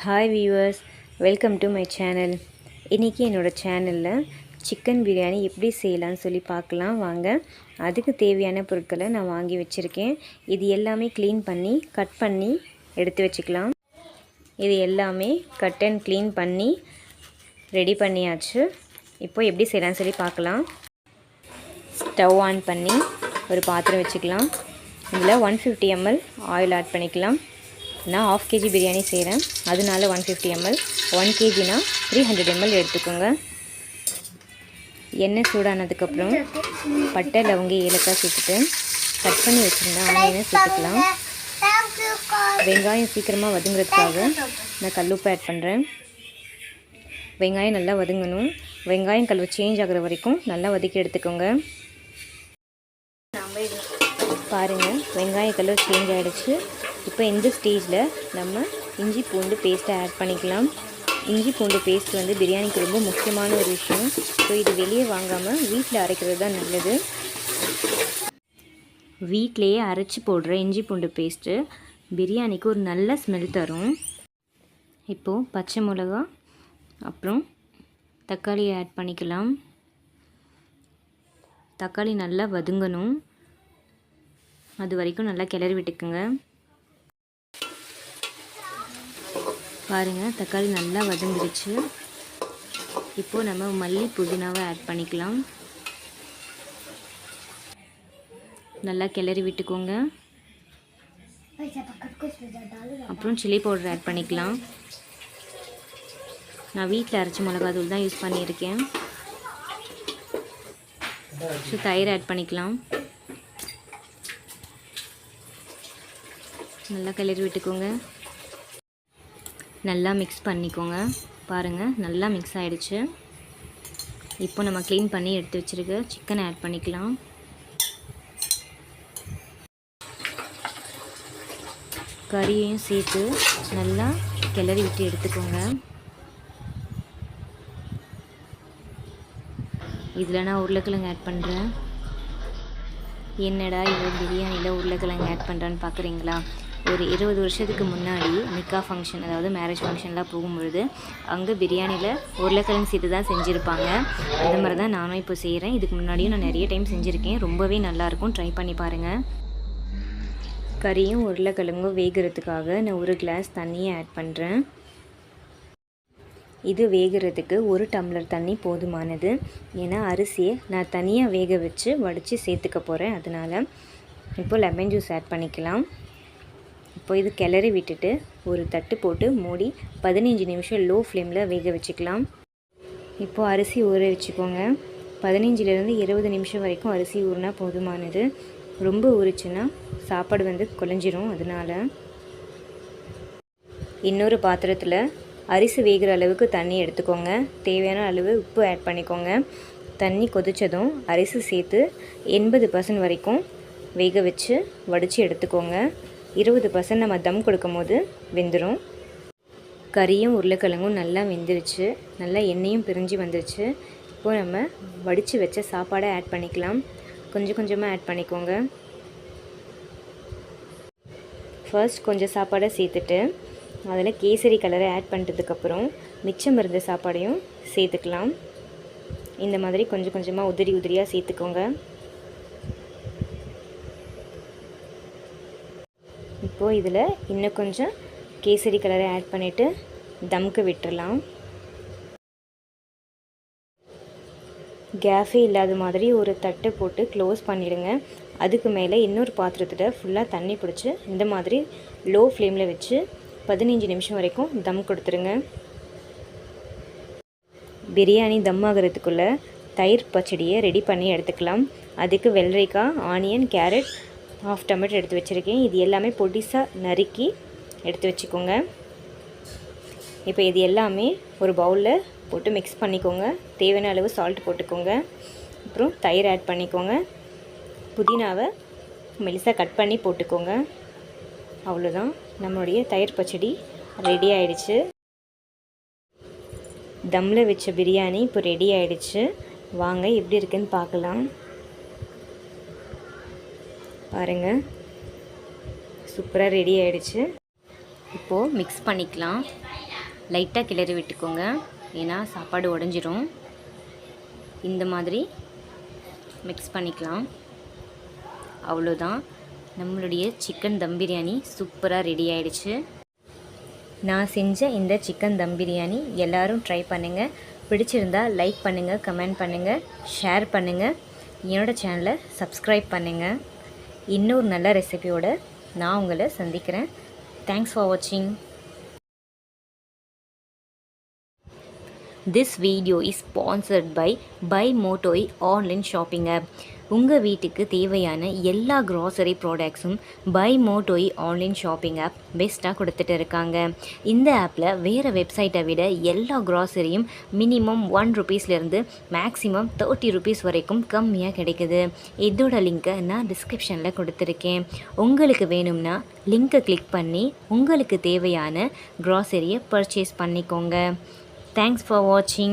Hi viewers, welcome to my channel. இன்றைக்கி என்னோடய சேனலில் சிக்கன் பிரியாணி எப்படி செய்யலான்னு சொல்லி பார்க்கலாம் வாங்க. அதுக்கு தேவையான பொருட்களை நான் வாங்கி வச்சுருக்கேன். இது எல்லாமே க்ளீன் பண்ணி கட் பண்ணி எடுத்து வச்சுக்கலாம். இது எல்லாமே கட் அண்ட் க்ளீன் பண்ணி ரெடி பண்ணியாச்சு. இப்போ எப்படி செய்யலான்னு சொல்லி பார்க்கலாம். ஸ்டவ் ஆன் பண்ணி ஒரு பாத்திரம் வச்சுக்கலாம். இதில் 150 ml ஆயில் ஆட் பண்ணிக்கலாம். நான் 1/2 kg பிரியாணி செய்கிறேன், அதனால 150 ml. 1 kgனா 300 ml எடுத்துக்கோங்க. எண்ணெய் சூடானதுக்கப்புறம் பட்டை, லவங்க, ஏலக்காய் சேர்த்துட்டு கட் பண்ணி வச்சுருந்தேன் ஆனியனை சேர்த்துக்கலாம். வெங்காயம் சீக்கிரமாக வதங்குறதுக்காக நான் கல்லுப்பு ஆட் பண்ணுறேன். வெங்காயம் நல்லா வதங்கணும். வெங்காயம் கலர் சேஞ்ச் ஆகிற வரைக்கும் நல்லா வதக்கி எடுத்துக்கோங்க. பாருங்கள், வெங்காய கலர் சேஞ்ச் ஆகிடுச்சு. இப்போ இந்த ஸ்டேஜில் நம்ம இஞ்சி பூண்டு பேஸ்ட்டை ஆட் பண்ணிக்கலாம். இஞ்சி பூண்டு பேஸ்ட் பிரியாணிக்கு ரொம்ப முக்கியமான ஒரு விஷயம். ஸோ இது வெளியே வாங்காமல் வீட்டில் அரைக்கிறது தான் நல்லது. வீட்டிலையே அரைச்சி போடுற இஞ்சி பூண்டு பேஸ்ட்டு பிரியாணிக்கு ஒரு நல்ல ஸ்மெல் தரும். இப்போது பச்சை மிளகா அப்புறம் தக்காளியை ஆட் பண்ணிக்கலாம். தக்காளி நல்லா வதங்கணும், அது வரைக்கும் நல்லா கிளறி விட்டுக்குங்க. பாருங்கள், தக்காளி நல்லா வதங்கிடுச்சு. இப்போது நம்ம மல்லி, புதினாவை ஆட் பண்ணிக்கலாம். நல்லா கிளறி விட்டுக்கோங்க. அப்புறம் சில்லி பவுடர் ஆட் பண்ணிக்கலாம். நான் வீட்டில் அரைச்ச மிளகாத்தூள் தான் யூஸ் பண்ணியிருக்கேன். ஸோ தயிர் ஆட் பண்ணிக்கலாம். நல்லா கிளறி விட்டுக்கோங்க. நல்லா மிக்ஸ் பண்ணிக்கோங்க. பாருங்கள், நல்லா மிக்ஸ் ஆகிடுச்சு. இப்போ நம்ம க்ளீன் பண்ணி எடுத்து வச்சுருக்க சிக்கனை ஆட் பண்ணிக்கலாம். கறியையும் சேர்த்து நல்லா கிளறி விட்டு எடுத்துக்கோங்க. இதில் நான் உருளைக்கிழங்கு ஆட் பண்ணுறேன். என்னடா இவ்வளோ பிரியாணியில் உருளைக்கிழங்கு ஆட் பண்ணுறான்னு பார்க்குறீங்களா? ஒரு 20 வருஷத்துக்கு முன்னாடி நிக்கா ஃபங்க்ஷன், அதாவது மேரேஜ் ஃபங்க்ஷன்லாம் போகும்பொழுது அங்கே பிரியாணியில் உருளைக்கிழங்கு சேர்த்து தான் செஞ்சுருப்பாங்க. அந்த மாதிரி தான் நானும் இப்போ செய்கிறேன். இதுக்கு முன்னாடியும் நான் நிறைய டைம் செஞ்சுருக்கேன். ரொம்பவே நல்லாயிருக்கும், ட்ரை பண்ணி பாருங்கள். கறியும் உருளைக்கிழங்கும் வேகிறதுக்காக நான் 1 கிளாஸ் தண்ணியை ஆட் பண்ணுறேன். இது வேகிறதுக்கு 1 டம்ளர் தண்ணி போதுமானது. ஏன்னா அரிசியை நான் தனியாக வேக வச்சு வடித்து சேர்த்துக்க போகிறேன். அதனால் இப்போது லெமன் ஜூஸ் ஆட் பண்ணிக்கலாம். இப்போ இது கிளறி விட்டுட்டு ஒரு தட்டு போட்டு மூடி 15 நிமிஷம் லோ ஃப்ளேமில் வேக வச்சுக்கலாம். இப்போது அரிசி ஊற வச்சுக்கோங்க. 15லேருந்து 20 நிமிஷம் வரைக்கும் அரிசி ஊறினா போதுமானது. ரொம்ப ஊறிச்சுன்னா சாப்பாடு குழஞ்சிரும். அதனால் இன்னொரு பாத்திரத்தில் அரிசி வேகிற அளவுக்கு தண்ணி எடுத்துக்கோங்க. தேவையான அளவு உப்பு ஆட் பண்ணிக்கோங்க. தண்ணி கொதித்ததும் அரிசி சேர்த்து 80% வரைக்கும் வேக வச்சு வடித்து எடுத்துக்கோங்க. 20% நம்ம தம் கொடுக்கும் போது வெந்துடும். கறியும் உருளைக்கிழங்கும் நல்லா வெந்துருச்சு. நல்லா எண்ணெயும் பிரிஞ்சு வந்துருச்சு. இப்போது நம்ம வடித்து வச்ச சாப்பாடை ஆட் பண்ணிக்கலாம். கொஞ்சம் கொஞ்சமாக ஆட் பண்ணிக்கோங்க. ஃபர்ஸ்ட் கொஞ்சம் சாப்பாடை சேர்த்துட்டு அதில் கேசரி கலரை ஆட் பண்ணுறதுக்கப்புறம் மிச்சம் இருந்த சாப்பாடையும் சேர்த்துக்கலாம். இந்த மாதிரி கொஞ்சம் கொஞ்சமாக உதிரி உதிரியாக சேர்த்துக்கோங்க. இப்போது இதில் இன்னும் கொஞ்சம் கேசரி கலரை ஆட் பண்ணிவிட்டு தம்க்கு விட்டுடலாம். கேஸே இல்லாத மாதிரி ஒரு தட்டை போட்டு க்ளோஸ் பண்ணிவிடுங்க. அதுக்கு மேலே இன்னொரு பாத்திரத்தில் ஃபுல்லாக தண்ணி பிடிச்சி இந்த மாதிரி லோ ஃப்ளேமில் வச்சு 15 நிமிஷம் வரைக்கும் தம் கொடுத்துருங்க. பிரியாணி தம் ஆகிறதுக்குள்ளே தயிர் பச்சடியை ரெடி பண்ணி எடுத்துக்கலாம். அதுக்கு வெள்ளரிக்காய், ஆனியன், கேரட், 1/2 டொமேட்டோ எடுத்து வச்சுருக்கேன். இது எல்லாமே பொடிசாக நறுக்கி எடுத்து வச்சுக்கோங்க. இப்போ இது எல்லாமே ஒரு பவுலில் போட்டு மிக்ஸ் பண்ணிக்கோங்க. தேவையான அளவு சால்ட் போட்டுக்கோங்க. அப்புறம் தயிர் ஆட் பண்ணிக்கோங்க. புதினாவை மெலிசாக கட் பண்ணி போட்டுக்கோங்க. அவ்வளோதான், நம்மளுடைய தயிர் பச்சடி ரெடி ஆகிடுச்சு. தம்மில் வச்ச பிரியாணி இப்போ ரெடி ஆகிடுச்சு. வாங்க எப்படி இருக்குன்னு பார்க்கலாம். பாருங்கள், சூப்பராக ரெடி ஆகிடுச்சு. இப்போது மிக்ஸ் பண்ணிக்கலாம். லைட்டாக கிளறி விட்டுக்கோங்க, ஏன்னா சாப்பாடு உடஞ்சிரும். இந்த மாதிரி மிக்ஸ் பண்ணிக்கலாம். அவ்வளோதான், நம்மளுடைய சிக்கன் தம் பிரியாணி சூப்பராக ரெடி ஆகிடுச்சு. நான் செஞ்ச இந்த சிக்கன் தம் பிரியாணி எல்லோரும் ட்ரை பண்ணுங்கள். பிடிச்சிருந்தா லைக் பண்ணுங்கள், கமெண்ட் பண்ணுங்கள், ஷேர் பண்ணுங்கள், என்னோடய சேனலை சப்ஸ்கிரைப் பண்ணுங்கள். இன்னொரு நல்ல ரெசிபியோடு நான் உங்களை சந்திக்கிறேன். தேங்க்ஸ் ஃபார் வாட்சிங். This video is sponsored by BuyMotoe online shopping app. உங்கள் வீட்டுக்கு தேவையான எல்லா க்ராசரி ப்ராடக்ட்ஸும் BuyMotoe ஆன்லைன் ஷாப்பிங் ஆப் பெஸ்ட்டாக கொடுத்துட்டு இருக்காங்க. இந்த ஆப்பில் வேறு வெப்சைட்டை விட எல்லா க்ராசரியும் மினிமம் ₹1 மேக்ஸிமம் ₹30 வரைக்கும் கம்மியாக கிடைக்குது. இதோட லிங்க்கை நான் டிஸ்கிரிப்ஷனில் கொடுத்துருக்கேன். உங்களுக்கு வேணும்னா லிங்க்கை கிளிக் பண்ணி உங்களுக்கு தேவையான க்ராசரியை பர்ச்சேஸ் பண்ணிக்கோங்க. Thanks for watching.